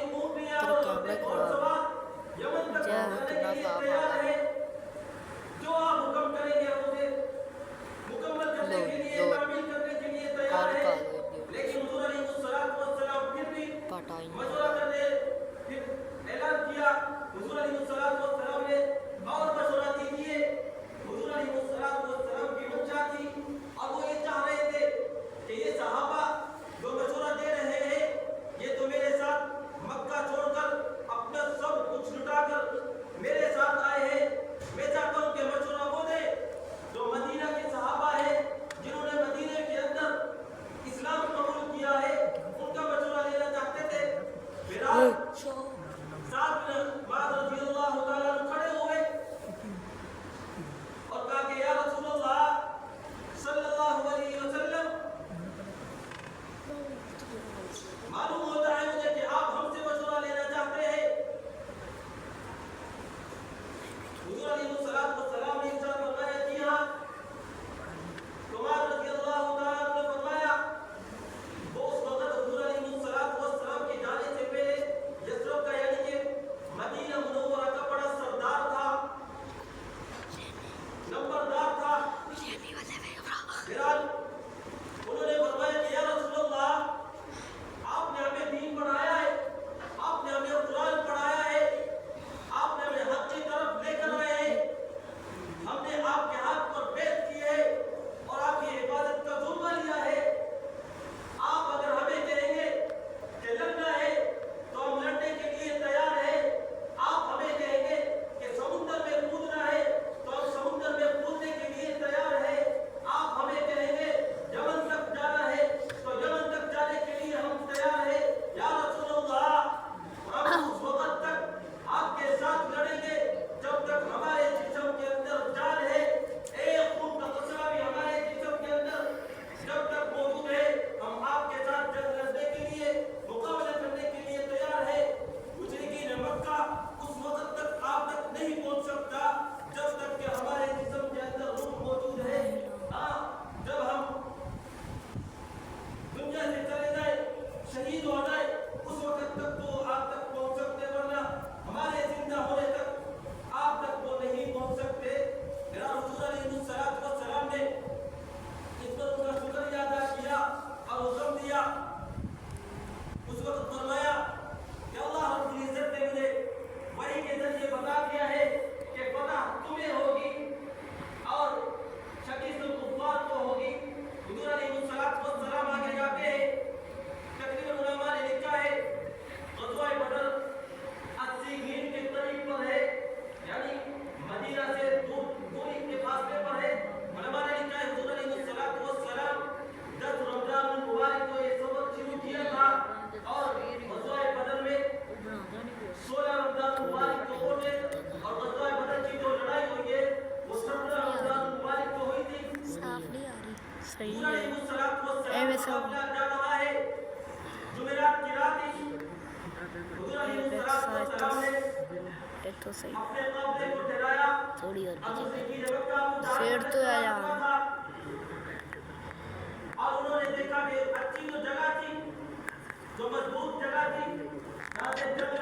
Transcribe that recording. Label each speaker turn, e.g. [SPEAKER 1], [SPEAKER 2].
[SPEAKER 1] तेरा कैमरा खराब है। जा कितना साफ आ रहा है।
[SPEAKER 2] जो आप हुक्म करेंगे हम उसे मुकम्मल करने
[SPEAKER 1] लो
[SPEAKER 2] के लिए,
[SPEAKER 1] लो
[SPEAKER 2] तामील करने के लिए तैयार
[SPEAKER 1] कॉल
[SPEAKER 2] है।
[SPEAKER 1] का वीडियो
[SPEAKER 2] लेकिन हुजूर अलैहिस्सलाम फिर भी
[SPEAKER 1] पटाई नहीं
[SPEAKER 2] मशवरा करने, फिर ऐलान किया। हुजूर अलैहिस्सलाम ने और मशवरा दीजिए। हुजूर अलैहिस्सलाम की मंशा थी और वो ये चाह रहे थे कि ये सहाबा जो मशवरा दे रहे हैं, ये तो मेरे साथ मक्का छोड़कर अपना सब कुछ लुटाकर मेरे साथ आए हैं। मैं चाहता हूँ कि मशवरा वो दे जो मदीना के सहाबा है, जिन्होंने मदीने के अंदर इस्लाम कबूल किया है, उनका मशवरा लेना चाहते थे। बिलाल साथ में बाद रज़ियल्लाहु ताला अन्हु खड़े हुए और कहा कि या रसूलल्लाह सल्लल्लाहु अलैहि वसल्लम, मालूम होता है मुझे कि आप हमसे मशवरा लेना चाहते हैं। हुजूर अलैहिस्सलाम ने इरशाद फरमाया, जी हाँ। उमर रज़ियल्लाहु ताला अन्हु ने फरमाया, वो उस वक्त हुजूर अलैहिस्सलाम के जाने से पहले यस्रब का यानी कि मदीना मुनव्वरा का बड़ा सरदार था, नंबरदार था बिलाल। उन्होंने फरमाया कि या रसूलल्लाह, आपने हमें दीन पढ़ाया है, आपने हमें कुरान पढ़ाया है, आपने हमें हक की तरफ लेकर आए हैं, हमने आपके हाथ पर बैत की है और आपकी हिफाजत का जुम्मा लिया है। आप अगर हमें कहेंगे कि लड़ना है तो हम लड़ने के लिए तैयार हैं। आप हमें कहेंगे कि समुद्र में कूदना है तो हम समुद्र में कूदने के लिए तैयार हैं। आप हमें कहेंगे यमन तक जाना है तो यमन तक जाने के लिए हम तैयार हैं। या रसूलल्लाह, हम उस वक्त तक आपके साथ लड़ेंगे जब तक हमारे जिस्म के अंदर जान है, एक खून का कतरा भी हमारे जिस्म के अंदर जब तक मौजूद है, हम आपके साथ जंग लड़ने के लिए, मुकाबला करने के लिए तैयार है। मुशरिकीन मक्का उस वक्त तक आप तक नहीं पहुंच सकता जब तक कि हमारे जिस्म के अंदर रूह मौजूद है। हाँ, जब हम दुनिया से चले जाए, शहीद हो जाए, उस वक्त तक तो आप तक पहुंच सकते, वरना हमारे जिंदा होने तक आप तक वो नहीं पहुंच सकते। मेरा हुजूर अलैहिस्सलाम ने इस पर उनका शुक्रिया अदा किया और हुक्म दिया। उस वक्त फरमाया कि अल्लाह रब्बुल इज्जत ने मुझे वही के जरिए बता दिया है कि फतह तुम्हें होगी और शकीसुल कुफ्फार को होगी। हुजूर अलैहिस्सलाम आगे जाते हैं, तकरीबन उलमा ने लिखा है ग़ज़वा बदर 80 मील के करीब पर है, यानी मदीना से दूरी के फासले पर है। उलमा ने लिखा है हुजूर अलैहिस्सलाम 10 रमजान मुबारक को ये सबक शुरू किया था और ग़ज़वा बदर में 16 रमजान मुबारक को पहुंचे और ग़ज़वा बदर की जो लड़ाई हुई है वो 17 रमजान मुबारक को हुई थी।
[SPEAKER 1] साफ नहीं आ रही। सही
[SPEAKER 2] हुजूर
[SPEAKER 1] है
[SPEAKER 2] अलैहिस्सलाम
[SPEAKER 1] ऐसे
[SPEAKER 2] मुकाबला जा रहा है जुमेरात की रात ही। हुजूर अलैहिस्सलाम ने
[SPEAKER 1] एक तो सही
[SPEAKER 2] अपने काफिले को ठहराया।
[SPEAKER 1] थोड़ी और
[SPEAKER 2] अब
[SPEAKER 1] पीछे
[SPEAKER 2] मुशरिकीन मक्का
[SPEAKER 1] शेर तो है यहाँ।
[SPEAKER 2] और उन्होंने देखा कि अच्छी जो जगह थी, जो मजबूत जगह थी, जहाँ से जंग